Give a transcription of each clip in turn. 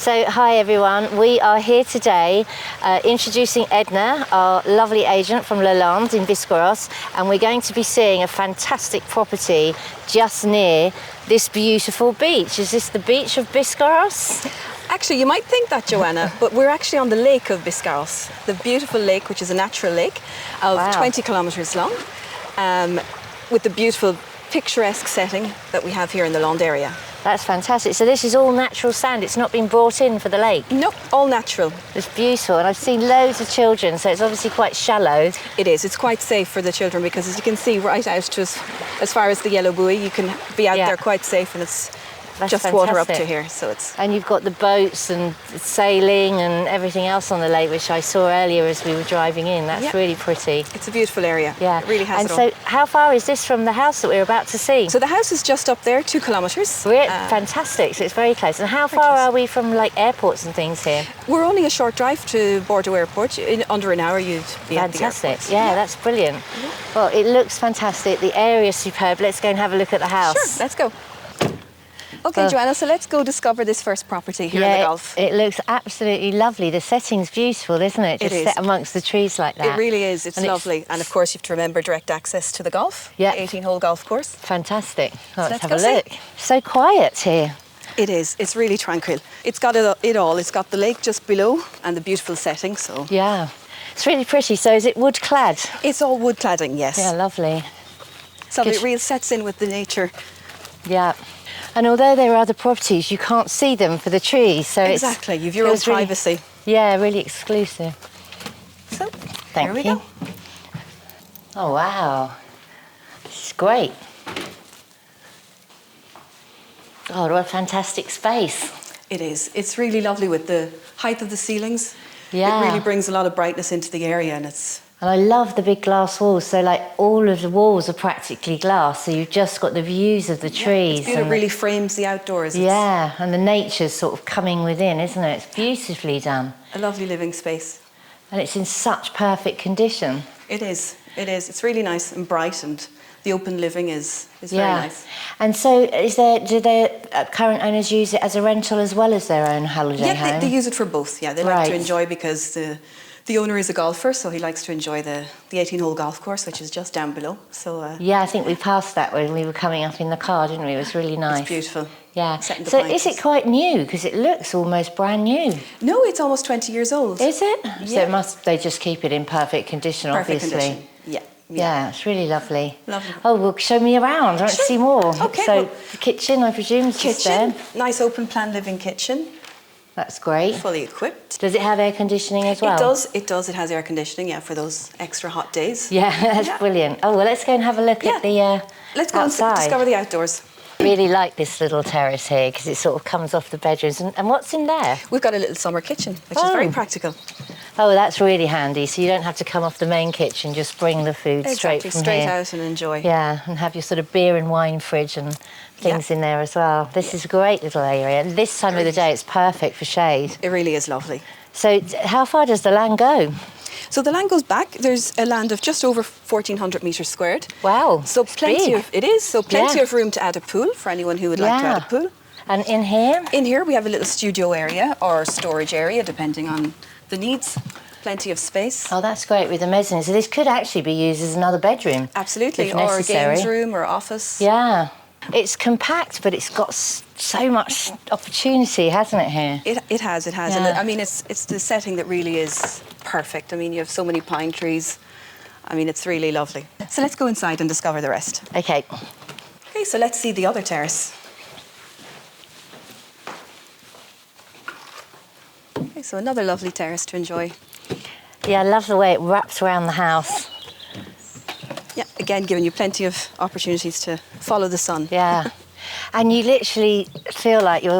So, hi everyone, we are here today introducing Edna, our lovely agent from Lalande in Biscarrosse, and we're going to be seeing a fantastic property just near this beautiful beach. Is this the beach of Biscarrosse? Actually, you might think that, Joanna, but we're actually on the lake of Biscarrosse, the beautiful lake, which is a natural lake of 20 kilometres long, with the beautiful picturesque setting that we have here in the Lalande area. That's fantastic. So this is all natural sand, it's not been brought in for the lake? No, all natural. It's beautiful, and I've seen loads of children, so it's obviously quite shallow. It is, it's quite safe for the children because, as you can see, right out to as far as the yellow buoy, you can be out there quite safe, and it's just water up to here, so it's... And you've got the boats and sailing and everything else on the lake, which I saw earlier as we were driving in. That's really pretty. It's a beautiful area. Yeah. It really has and it so all. how far is this from the house that we're about to see? So the house is just up there, 2 kilometres. Fantastic, so it's very close. And how far are we from like airports and things here? We're only a short drive to Bordeaux Airport. In under an hour you'd be at the airport. Yeah, that's brilliant. Well, it looks fantastic. The area is superb. Let's go and have a look at the house. Sure, let's go. Okay, Joanna, so let's go discover this first property here in the Gulf. It looks absolutely lovely. The setting's beautiful, isn't it? Just set amongst the trees like that. It really is. It's lovely. And of course, you have to remember direct access to the Gulf. Yeah. 18-hole golf course. Fantastic. Well, let's have go a look. So quiet here. It is. It's really tranquil. It's got it all. It's got the lake just below and the beautiful setting, so... Yeah. It's really pretty. So is it wood clad? It's all wood cladding, yes. Yeah, lovely. So it really sets in with the nature. Yeah. And although there are other properties, you can't see them for the trees, so exactly, you've your own privacy. Yeah, really exclusive. So, Thank you. Go. Oh, wow. This is great. God, what a fantastic space. It is. It's really lovely with the height of the ceilings. Yeah. It really brings a lot of brightness into the area, and it's... And I love the big glass walls, so like all of the walls are practically glass, so you've just got the views of the trees. It really frames the outdoors. Yeah, and the nature's sort of coming within, isn't it? It's beautifully done. A lovely living space. And it's in such perfect condition. It is, it is. It's really nice and bright, and the open living is very nice. And so do their current owners use it as a rental as well as their own holiday home? Yeah, they use it for both, yeah. They like to enjoy because the owner is a golfer, so he likes to enjoy the 18-hole golf course, which is just down below. So yeah, I think we passed that when we were coming up in the car, didn't we? It was really nice. It's beautiful. Yeah. So is it quite new? Because it looks almost brand new. No, it's almost 20 years old. Is it? Yeah. So they just keep it in perfect condition, perfect obviously. Condition. Yeah. Yeah, it's really lovely. Lovely. Oh, well, show me around. I want to see more. Okay. So the kitchen, I presume, is just there. Nice open plan living kitchen. That's great. Fully equipped. Does it have air conditioning as well? It does. It does. It has air conditioning, yeah, for those extra hot days. Yeah, that's brilliant. Oh, well, let's go and have a look at the Let's go outside. and discover the outdoors. I really like this little terrace here because it sort of comes off the bedrooms. And what's in there? We've got a little summer kitchen, which is very practical. Oh, that's really handy. So you don't have to come off the main kitchen, just bring the food straight from straight here. out and enjoy. Yeah, and have your sort of beer and wine fridge and things in there as well. This is a great little area. And this time of the day, it's perfect for shade. It really is lovely. So how far does the land go? So the land goes back. There's a land of just over 1,400 metres squared. Wow, so plenty of room to add a pool for anyone who would like to add a pool. And in here? In here we have a little studio area or storage area, depending on the needs. Plenty of space. Oh, that's great with the mezzanine. So this could actually be used as another bedroom. Absolutely, if or a necessary. games room or office. Yeah. It's compact, but it's got so much opportunity, hasn't it, here? It has. Yeah. And I mean, it's the setting that really is perfect. I mean, you have so many pine trees. I mean, it's really lovely. So let's go inside and discover the rest. Okay. Okay, so let's see the other terrace. Okay, so another lovely terrace to enjoy. Yeah, I love the way it wraps around the house. Yeah, again, giving you plenty of opportunities to follow the sun. Yeah. And you literally feel like you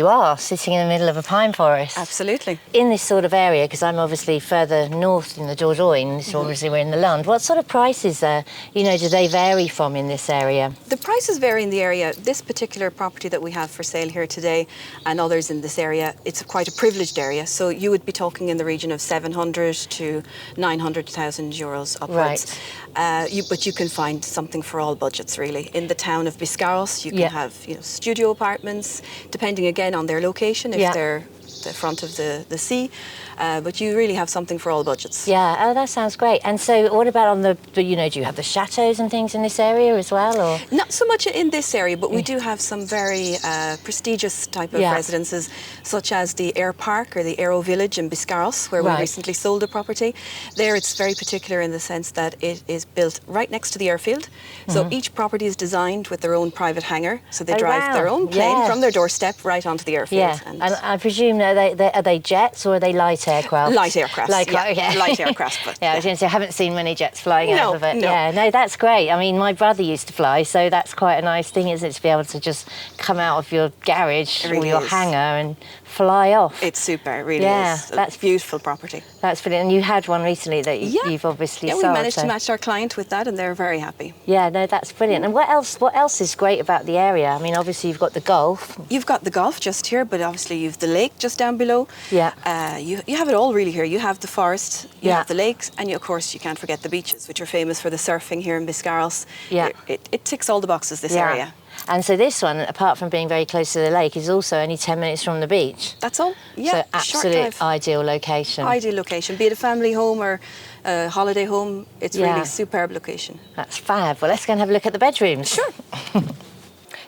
are sitting in the middle of a pine forest. Absolutely. In this sort of area, because I'm obviously further north in the Dordogne, so obviously we're in the Lund. What sort of prices, do they vary from in this area? The prices vary in the area. This particular property that we have for sale here today and others in this area, it's quite a privileged area. So you would be talking in the region of 700 to 900,000 euros upwards. Right. But you can find something for all budgets, really. In the town of Biscarrosse, you can have studio apartments, depending again on their location. If they're the front of the sea, but you really have something for all budgets. Yeah, oh, that sounds great. And so what about on the you know, do you have the chateaus and things in this area as well, or? Not so much in this area, but we do have some very prestigious type of residences, such as the Air Park or the Aero Village in Biscarrosse, where we recently sold a property. There it's very particular in the sense that it is built right next to the airfield. So each property is designed with their own private hangar, so they drive their own plane from their doorstep right onto the airfield. Yeah, and I presume are they jets or are they light aircraft? Light aircraft, light aircraft. But, I was going to say, I haven't seen many jets flying out of it. No. Yeah, no, that's great. I mean, my brother used to fly, so that's quite a nice thing, isn't it, to be able to just come out of your garage or your hangar and fly off. It's super, it really is. That's a beautiful property. That's brilliant. And you had one recently that you've obviously sold. Yeah, we managed to match our client with that, and they're very happy. Yeah, no, that's brilliant. And what else is great about the area? I mean, obviously you've got the golf. You've got the golf just here, but obviously you've the lake just down below. Yeah. You have it all really here. You have the forest, you have the lakes, and of course you can't forget the beaches, which are famous for the surfing here in Biscarrosse. Yeah. It ticks all the boxes, this area. And so this one, apart from being very close to the lake, is also only 10 minutes from the beach. That's all. Yeah, so absolute ideal location. Ideal location, be it a family home or a holiday home. It's really a superb location. That's fab. Well, let's go and have a look at the bedrooms. Sure.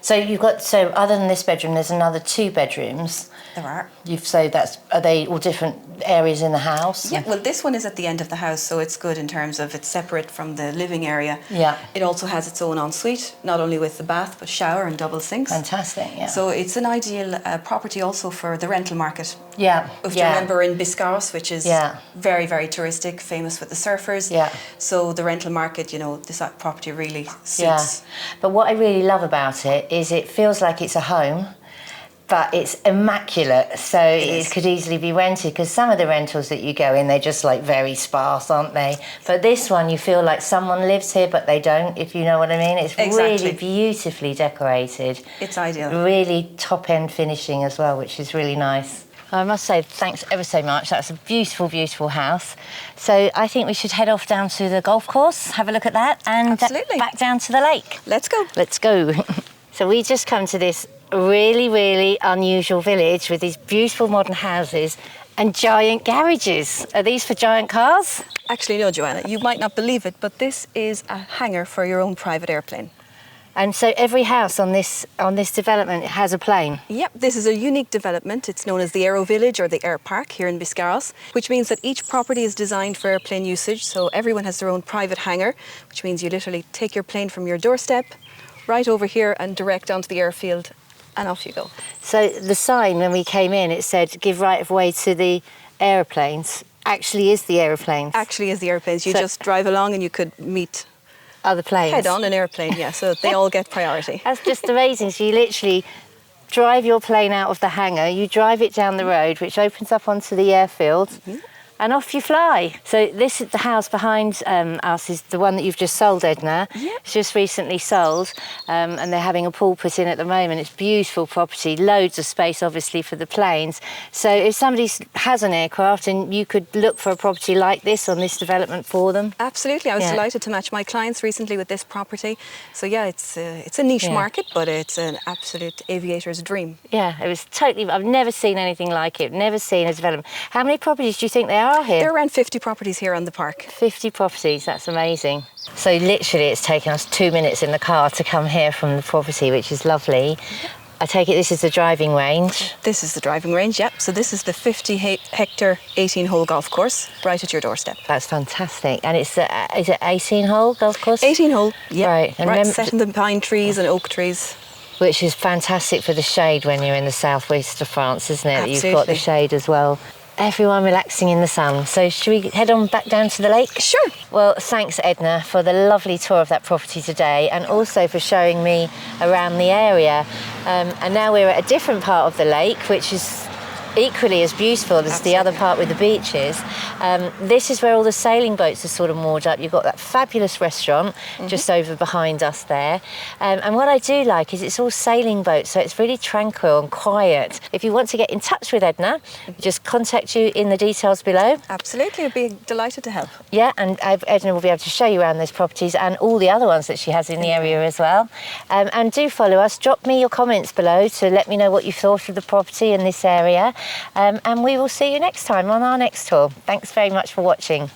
So you've got, other than this bedroom, there's another 2 bedrooms. There are. Are they all different areas in the house? Yeah, well, this one is at the end of the house, so it's good in terms of it's separate from the living area. Yeah. It also has its own ensuite, not only with the bath, but shower and double sinks. Fantastic, yeah. So it's an ideal property also for the rental market. Yeah. If you remember in Biscarrosse, which is very, very touristic, famous with the surfers. Yeah. So the rental market, you know, this property really suits. Yeah. But what I really love about it is it feels like it's a home, but it's immaculate, so it could easily be rented, because some of the rentals that you go in, they're just like very sparse, aren't they? But this one, you feel like someone lives here, but they don't, if you know what I mean. It's really beautifully decorated. It's ideal. Really top-end finishing as well, which is really nice. I must say, thanks ever so much. That's a beautiful, beautiful house. So I think we should head off down to the golf course, have a look at that, and back down to the lake. Let's go. Let's go. So we just come to this really, really unusual village with these beautiful modern houses and giant garages. Are these for giant cars? Actually, no, Joanna, you might not believe it, but this is a hangar for your own private airplane. And so every house on this development has a plane? Yep, this is a unique development. It's known as the Aero Village or the Air Park here in Biscarrosse, which means that each property is designed for airplane usage, so everyone has their own private hangar, which means you literally take your plane from your doorstep right over here and direct onto the airfield, and off you go. So the sign when we came in, it said give right of way to the aeroplanes. Actually is the aeroplanes? Actually is the airplanes. You just drive along and you could meet other planes. Head on an airplane, yeah, so they all get priority. That's just amazing. So you literally drive your plane out of the hangar, you drive it down the road, which opens up onto the airfield, and off you fly. So this is the house behind us, is the one that you've just sold, Edna. Yeah. It's just recently sold, and they're having a pool put in at the moment. It's beautiful property, loads of space obviously for the planes. So if somebody has an aircraft, and you could look for a property like this on this development for them. Absolutely, I was delighted to match my clients recently with this property. So yeah, it's a niche market, but it's an absolute aviator's dream. Yeah, it was totally, I've never seen anything like it, never seen a development. How many properties do you think there are here? There are around 50 properties here on the park. 50 properties, that's amazing. So literally it's taken us 2 minutes in the car to come here from the property, which is lovely. I take it this is the driving range? This is the driving range, yep. So this is the 50-hectare, 18-hole golf course right at your doorstep. That's fantastic. And it's is it 18-hole golf course? 18-hole, yeah. Right. And set in the pine trees and oak trees. Which is fantastic for the shade when you're in the southwest of France, isn't it? Absolutely. You've got the shade as well. Everyone relaxing in the sun. So should we head on back down to the lake? Sure. Well, thanks, Edna, for the lovely tour of that property today, and also for showing me around the area. And now we're at a different part of the lake, which is equally as beautiful as the other part with the beaches. This is where all the sailing boats are sort of moored up. You've got that fabulous restaurant just over behind us there. And what I do like is it's all sailing boats, so it's really tranquil and quiet. If you want to get in touch with Edna, just contact you in the details below. Absolutely, I'd be delighted to help. Yeah, and Edna will be able to show you around those properties and all the other ones that she has in the area as well. And do follow us. Drop me your comments below to let me know what you thought of the property in this area. And we will see you next time on our next tour. Thanks very much for watching.